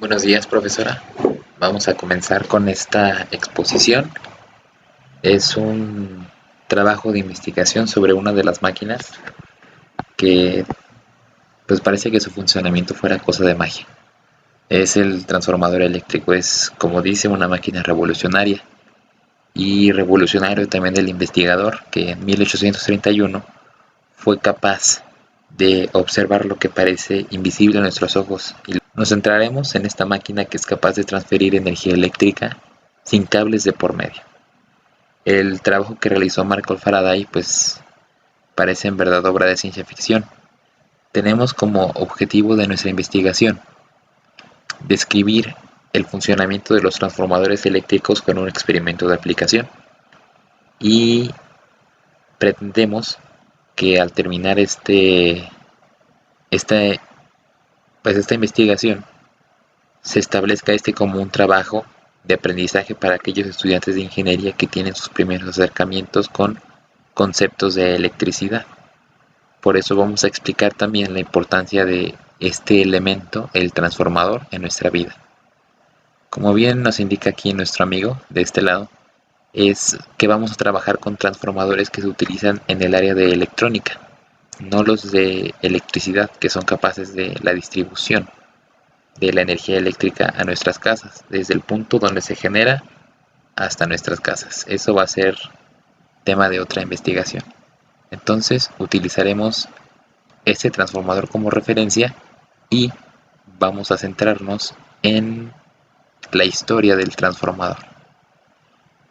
Buenos días, profesora. Vamos a comenzar con esta exposición. Es un trabajo de investigación sobre una de las máquinas que pues parece que su funcionamiento fuera cosa de magia. Es el transformador eléctrico, es como dice una máquina revolucionaria y revolucionario también del investigador que en 1831 fue capaz de observar lo que parece invisible a nuestros ojos. Y nos centraremos en esta máquina que es capaz de transferir energía eléctrica sin cables de por medio. El trabajo que realizó Michael Faraday pues parece en verdad obra de ciencia ficción. Tenemos como objetivo de nuestra investigación describir el funcionamiento de los transformadores eléctricos con un experimento de aplicación y pretendemos que al terminar esta, esta investigación se establezca como un trabajo de aprendizaje para aquellos estudiantes de ingeniería que tienen sus primeros acercamientos con conceptos de electricidad. Por eso vamos a explicar también la importancia de este elemento, el transformador, en nuestra vida. Como bien nos indica aquí nuestro amigo de este lado, es que vamos a trabajar con transformadores que se utilizan en el área de electrónica, no los de electricidad, que son capaces de la distribución de la energía eléctrica a nuestras casas, desde el punto donde se genera hasta nuestras casas. Eso va a ser tema de otra investigación. Entonces utilizaremos este transformador como referencia y vamos a centrarnos en la historia del transformador.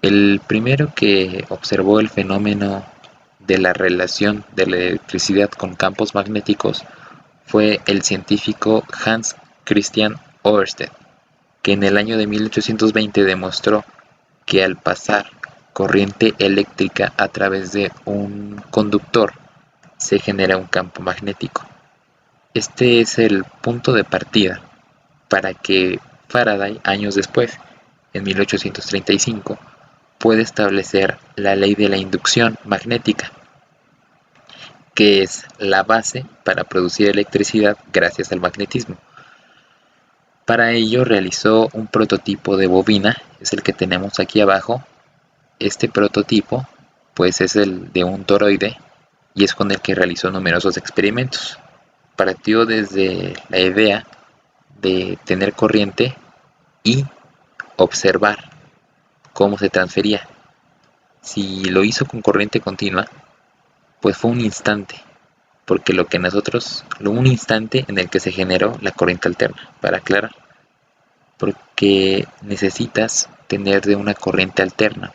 El primero que observó el fenómeno de la relación de la electricidad con campos magnéticos fue el científico Hans Christian Ørsted, que en el año de 1820 demostró que al pasar corriente eléctrica a través de un conductor se genera un campo magnético. Este es el punto de partida para que Faraday, años después, en 1835, puede establecer la ley de la inducción magnética, que es la base para producir electricidad gracias al magnetismo. Para ello realizó un prototipo de bobina, es el que tenemos aquí abajo. Este prototipo pues es el de un toroide y es con el que realizó numerosos experimentos. Partió desde la idea de tener corriente y observar cómo se transfería. Si lo hizo con corriente continua, pues fue un instante, porque un instante en el que se generó la corriente alterna, para aclarar, porque necesitas tener de una corriente alterna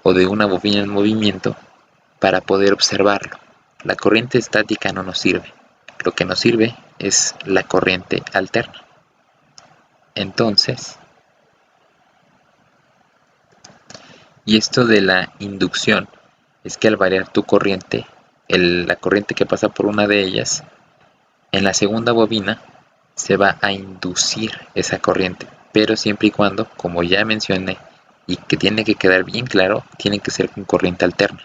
o de una bobina en movimiento para poder observarlo. La corriente estática no nos sirve, lo que nos sirve es la corriente alterna. Entonces, y esto de la inducción es que al variar tu corriente, la corriente que pasa por una de ellas, en la segunda bobina se va a inducir esa corriente, pero siempre y cuando, como ya mencioné, y que tiene que quedar bien claro, tiene que ser con corriente alterna.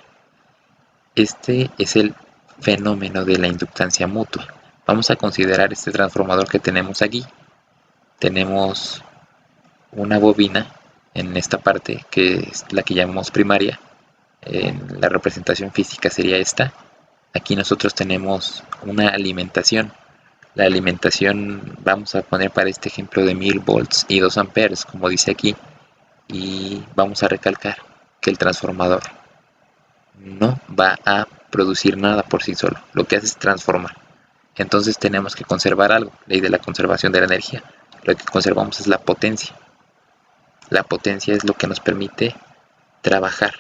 Este es el fenómeno de la inductancia mutua. Vamos a considerar este transformador que tenemos aquí. Tenemos una bobina en esta parte, que es la que llamamos primaria. En la representación física sería esta. Aquí nosotros tenemos una alimentación. La alimentación vamos a poner para este ejemplo de 1000 volts y 2 amperes, como dice aquí. Y vamos a recalcar que el transformador no va a producir nada por sí solo. Lo que hace es transformar. Entonces tenemos que conservar algo. Ley de la conservación de la energía. Lo que conservamos es la potencia. La potencia es lo que nos permite trabajar,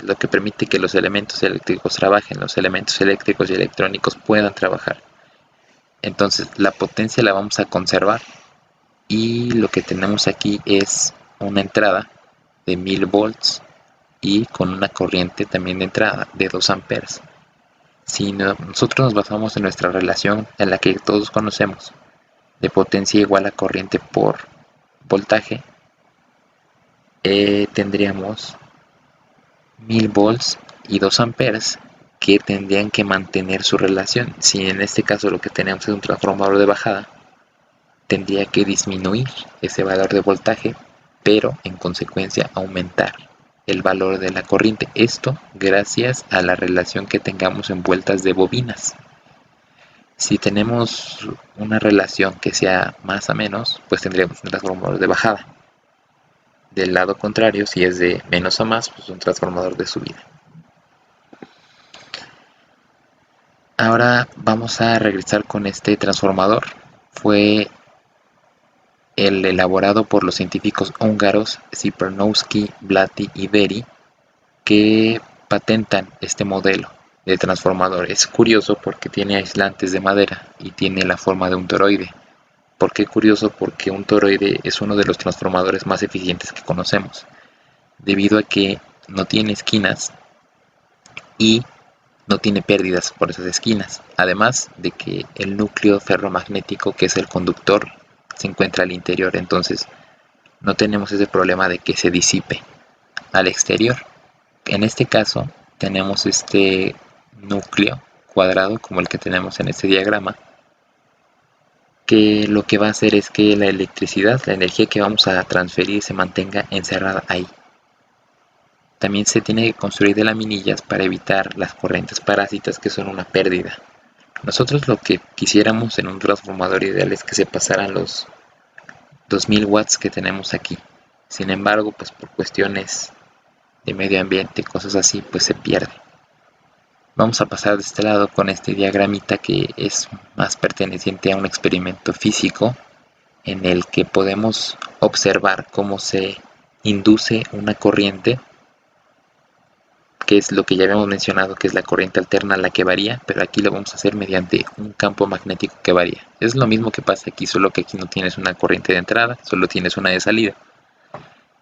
lo que permite que los elementos eléctricos trabajen, los elementos eléctricos y electrónicos puedan trabajar. Entonces la potencia la vamos a conservar y lo que tenemos aquí es una entrada de 1000 volts y con una corriente también de entrada de 2 amperes. Si nosotros nos basamos en nuestra relación en la que todos conocemos de potencia igual a corriente por voltaje, tendríamos 1000 volts y 2 amperes que tendrían que mantener su relación. Si en este caso lo que tenemos es un transformador de bajada, tendría que disminuir ese valor de voltaje, pero en consecuencia aumentar el valor de la corriente. Esto gracias a la relación que tengamos en vueltas de bobinas. Si tenemos una relación que sea más a menos, pues tendríamos un transformador de bajada. Del lado contrario, si es de menos a más, pues un transformador de subida. Ahora vamos a regresar con este transformador. Fue el elaborado por los científicos húngaros Szipernowsky, Blatty y Beri, que patentan este modelo de transformador. Es curioso porque tiene aislantes de madera y tiene la forma de un toroide. ¿Por qué curioso? Porque un toroide es uno de los transformadores más eficientes que conocemos, debido a que no tiene esquinas y no tiene pérdidas por esas esquinas, además de que el núcleo ferromagnético, que es el conductor, se encuentra al interior, entonces no tenemos ese problema de que se disipe al exterior. En este caso tenemos este núcleo cuadrado como el que tenemos en este diagrama, que lo que va a hacer es que la electricidad, la energía que vamos a transferir, se mantenga encerrada ahí. También se tiene que construir de laminillas para evitar las corrientes parásitas, que son una pérdida. Nosotros lo que quisiéramos en un transformador ideal es que se pasaran los 2000 watts que tenemos aquí. Sin embargo, pues por cuestiones de medio ambiente, cosas así, pues se pierde. Vamos a pasar de este lado con este diagramita que es más perteneciente a un experimento físico en el que podemos observar cómo se induce una corriente, que es lo que ya habíamos mencionado, que es la corriente alterna la que varía, pero aquí lo vamos a hacer mediante un campo magnético que varía. Es lo mismo que pasa aquí, solo que aquí no tienes una corriente de entrada, solo tienes una de salida.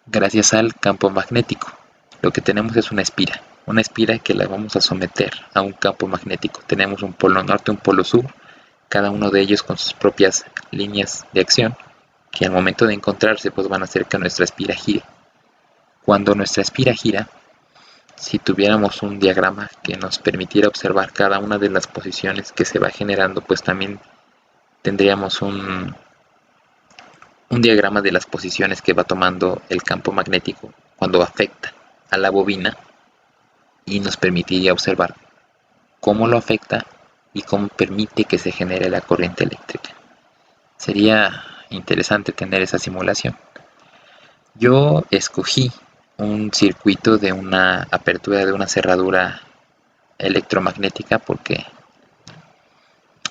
Gracias al campo magnético, lo que tenemos es una espira que la vamos a someter a un campo magnético. Tenemos un polo norte, un polo sur, cada uno de ellos con sus propias líneas de acción, que al momento de encontrarse pues van a hacer que nuestra espira gire. Cuando nuestra espira gira, si tuviéramos un diagrama que nos permitiera observar cada una de las posiciones que se va generando, pues también tendríamos un diagrama de las posiciones que va tomando el campo magnético cuando afecta a la bobina, y nos permitiría observar cómo lo afecta y cómo permite que se genere la corriente eléctrica. Sería interesante tener esa simulación. Yo escogí un circuito de una apertura de una cerradura electromagnética porque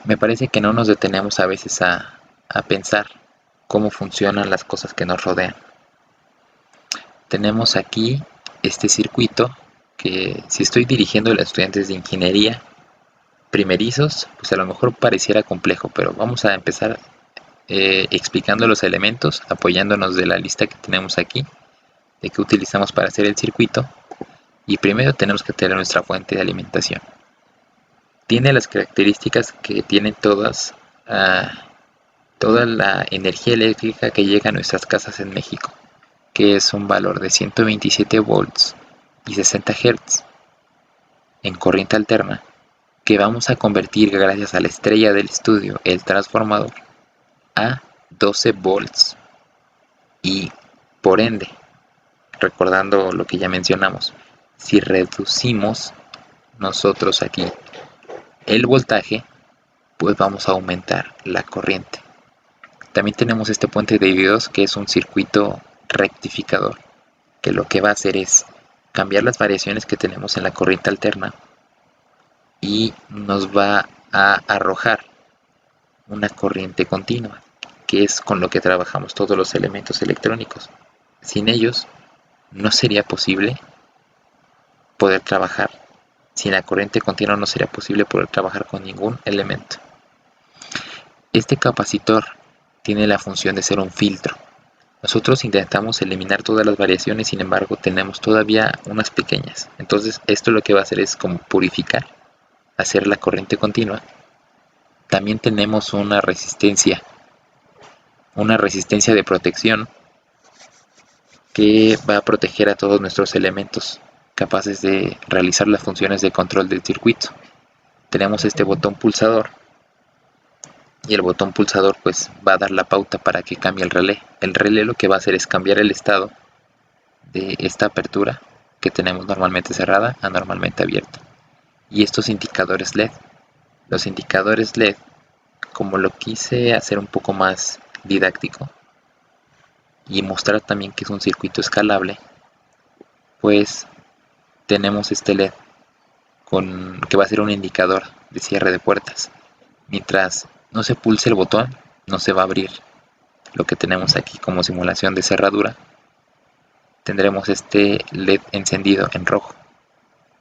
me parece que no nos detenemos a veces a pensar cómo funcionan las cosas que nos rodean. Tenemos aquí este circuito que, si estoy dirigiendo a los estudiantes de ingeniería primerizos, pues a lo mejor pareciera complejo, pero vamos a empezar explicando los elementos, apoyándonos de la lista que tenemos aquí, de que utilizamos para hacer el circuito. Y primero tenemos que tener nuestra fuente de alimentación. Tiene las características que tienen toda la energía eléctrica que llega a nuestras casas en México, que es un valor de 127 volts y 60 Hz en corriente alterna, que vamos a convertir gracias a la estrella del estudio, el transformador, a 12 volts. Y por ende, recordando lo que ya mencionamos, si reducimos nosotros aquí el voltaje, pues vamos a aumentar la corriente. También tenemos este puente de diodos, que es un circuito rectificador, que lo que va a hacer es cambiar las variaciones que tenemos en la corriente alterna y nos va a arrojar una corriente continua, que es con lo que trabajamos todos los elementos electrónicos. Sin ellos no sería posible poder trabajar. Sin la corriente continua no sería posible poder trabajar con ningún elemento. Este capacitor tiene la función de ser un filtro. Nosotros intentamos eliminar todas las variaciones, sin embargo tenemos todavía unas pequeñas. Entonces esto lo que va a hacer es como purificar, hacer la corriente continua. También tenemos una resistencia de protección que va a proteger a todos nuestros elementos capaces de realizar las funciones de control del circuito. Tenemos este botón pulsador y el botón pulsador pues va a dar la pauta para que cambie el relé. El relé lo que va a hacer es cambiar el estado de esta apertura que tenemos normalmente cerrada a normalmente abierta. Y estos indicadores LED, los indicadores LED, como lo quise hacer un poco más didáctico y mostrar también que es un circuito escalable, pues tenemos este LED que va a ser un indicador de cierre de puertas. Mientras no se pulse el botón, no se va a abrir lo que tenemos aquí como simulación de cerradura. Tendremos este LED encendido en rojo.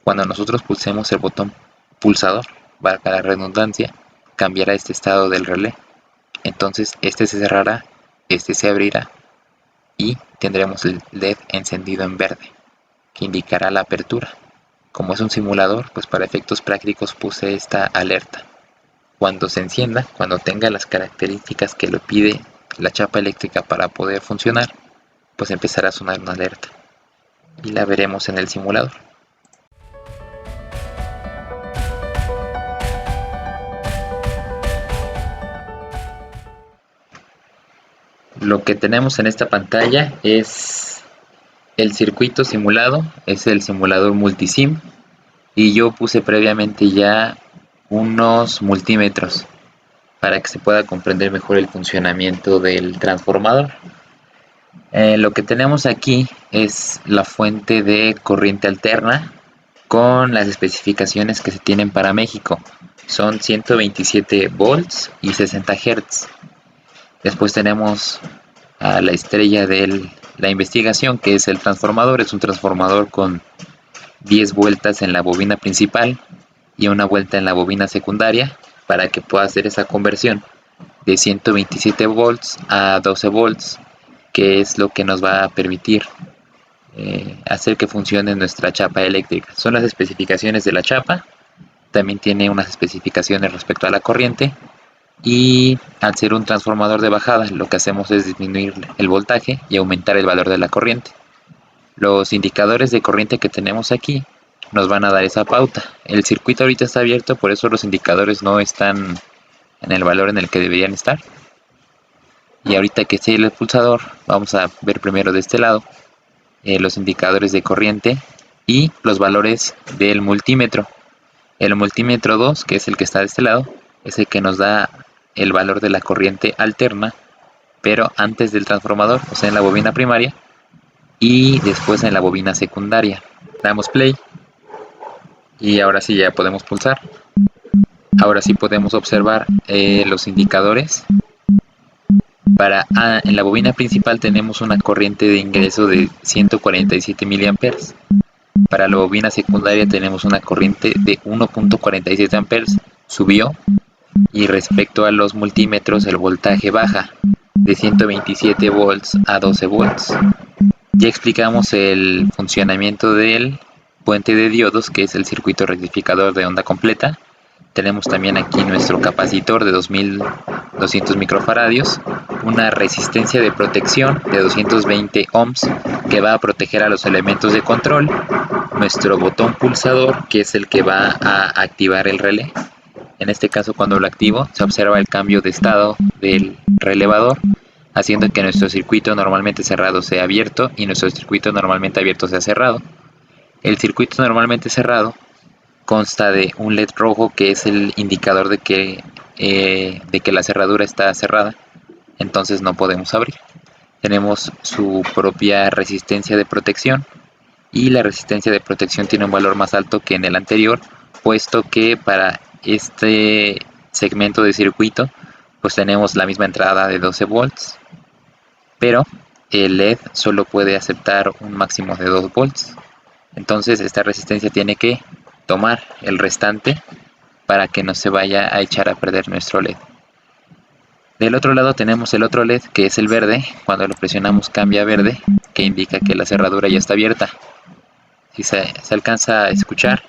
Cuando nosotros pulsemos el botón pulsador, valga la redundancia, cambiará este estado del relé. Entonces este se cerrará, este se abrirá y tendremos el LED encendido en verde, que indicará la apertura. Como es un simulador, pues para efectos prácticos puse esta alerta. Cuando se encienda, cuando tenga las características que lo pide la chapa eléctrica para poder funcionar, pues empezará a sonar una alerta y la veremos en el simulador. Lo que tenemos en esta pantalla es el circuito simulado, es el simulador multisim, y yo puse previamente ya unos multímetros para que se pueda comprender mejor el funcionamiento del transformador. Lo que tenemos aquí es la fuente de corriente alterna con las especificaciones que se tienen para México. Son 127 volts y 60 Hz. Después tenemos a la estrella de la investigación, que es el transformador. Es un transformador con 10 vueltas en la bobina principal y una vuelta en la bobina secundaria para que pueda hacer esa conversión de 127 volts a 12 volts, que es lo que nos va a permitir hacer que funcione nuestra chapa eléctrica. Son las especificaciones de la chapa. También tiene unas especificaciones respecto a la corriente, y al ser un transformador de bajada, lo que hacemos es disminuir el voltaje y aumentar el valor de la corriente. Los indicadores de corriente que tenemos aquí nos van a dar esa pauta. El circuito ahorita está abierto, por eso los indicadores no están en el valor en el que deberían estar. Y ahorita que esté el pulsador, vamos a ver primero de este lado los indicadores de corriente y los valores del multímetro. El multímetro 2, que es el que está de este lado, es el que nos da el valor de la corriente alterna, pero antes del transformador, o sea en la bobina primaria, y después en la bobina secundaria. Damos play y ahora sí ya podemos pulsar. Ahora sí podemos observar los indicadores. En la bobina principal tenemos una corriente de ingreso de 147 mA. Para la bobina secundaria tenemos una corriente de 1.47 amperes, subió, y respecto a los multímetros el voltaje baja de 127 volts a 12 volts. Ya explicamos el funcionamiento del puente de diodos, que es el circuito rectificador de onda completa. Tenemos también aquí nuestro capacitor de 2200 microfaradios, una resistencia de protección de 220 ohms que va a proteger a los elementos de control, nuestro botón pulsador, que es el que va a activar el relé. En este caso, cuando lo activo, se observa el cambio de estado del relevador, haciendo que nuestro circuito normalmente cerrado sea abierto y nuestro circuito normalmente abierto sea cerrado. El circuito normalmente cerrado consta de un LED rojo, que es el indicador de que la cerradura está cerrada, entonces no podemos abrir. Tenemos su propia resistencia de protección, y la resistencia de protección tiene un valor más alto que en el anterior, puesto que para este segmento de circuito pues tenemos la misma entrada de 12 volts, pero el LED solo puede aceptar un máximo de 2 volts. Entonces esta resistencia tiene que tomar el restante para que no se vaya a echar a perder nuestro LED. Del otro lado tenemos el otro LED, que es el verde. Cuando lo presionamos cambia a verde, que indica que la cerradura ya está abierta. Si se alcanza a escuchar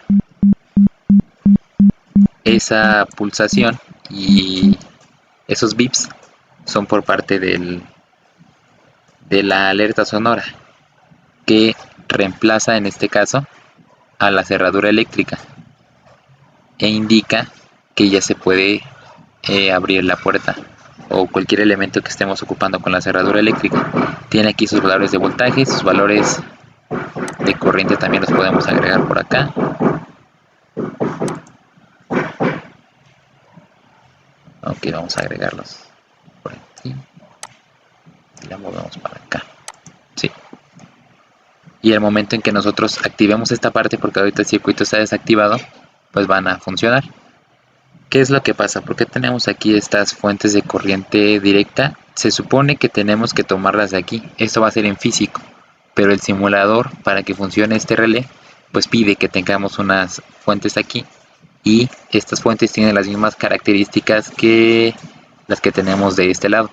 esa pulsación y esos bips, son por parte de la alerta sonora, que reemplaza en este caso a la cerradura eléctrica e indica que ya se puede abrir la puerta o cualquier elemento que estemos ocupando con la cerradura eléctrica. Tiene aquí sus valores de voltaje, sus valores de corriente también los podemos agregar por acá. Ok, vamos a agregarlos por aquí y la movemos para acá. Sí. Y el momento en que nosotros activemos esta parte, porque ahorita el circuito está desactivado, pues van a funcionar. ¿Qué es lo que pasa? ¿Por qué tenemos aquí estas fuentes de corriente directa? Se supone que tenemos que tomarlas de aquí. Esto va a ser en físico, pero el simulador, para que funcione este relé, pues pide que tengamos unas fuentes aquí, y estas fuentes tienen las mismas características que las que tenemos de este lado.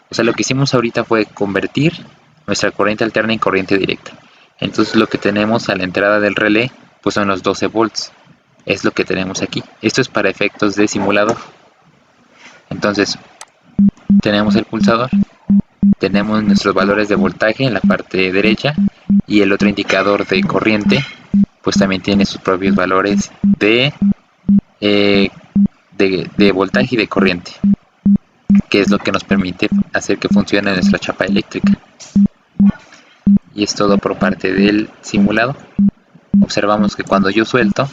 O sea, lo que hicimos ahorita fue convertir nuestra corriente alterna en corriente directa. Entonces lo que tenemos a la entrada del relé pues son los 12 volts. Es lo que tenemos aquí. Esto es para efectos de simulador. Entonces tenemos el pulsador, tenemos nuestros valores de voltaje en la parte derecha, y el otro indicador de corriente pues también tiene sus propios valores de voltaje y de corriente, que es lo que nos permite hacer que funcione nuestra chapa eléctrica. Y es todo por parte del simulado. Observamos que cuando yo suelto,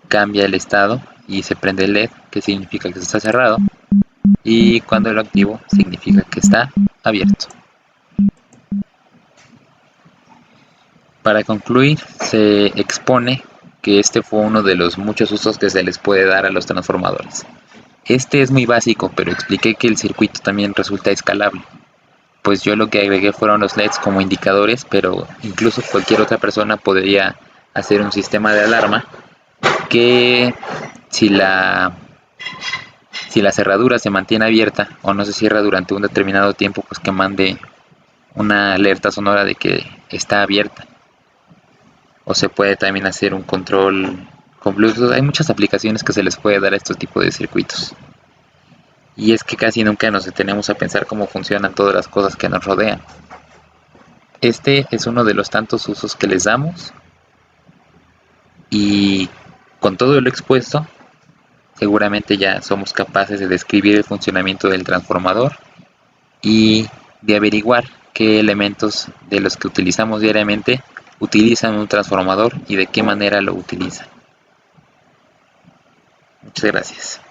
cambia el estado y se prende el LED, que significa que está cerrado, y cuando lo activo significa que está abierto. Para concluir, se expone que este fue uno de los muchos usos que se les puede dar a los transformadores. Este es muy básico, pero expliqué que el circuito también resulta escalable. Pues yo lo que agregué fueron los LEDs como indicadores, pero incluso cualquier otra persona podría hacer un sistema de alarma que si la cerradura se mantiene abierta o no se cierra durante un determinado tiempo, pues que mande una alerta sonora de que está abierta. O se puede también hacer un control con Bluetooth. Hay muchas aplicaciones que se les puede dar a estos tipos de circuitos. Y es que casi nunca nos detenemos a pensar cómo funcionan todas las cosas que nos rodean. Este es uno de los tantos usos que les damos, y con todo lo expuesto, seguramente ya somos capaces de describir el funcionamiento del transformador y de averiguar qué elementos de los que utilizamos diariamente utilizan un transformador y de qué manera lo utilizan. Muchas gracias.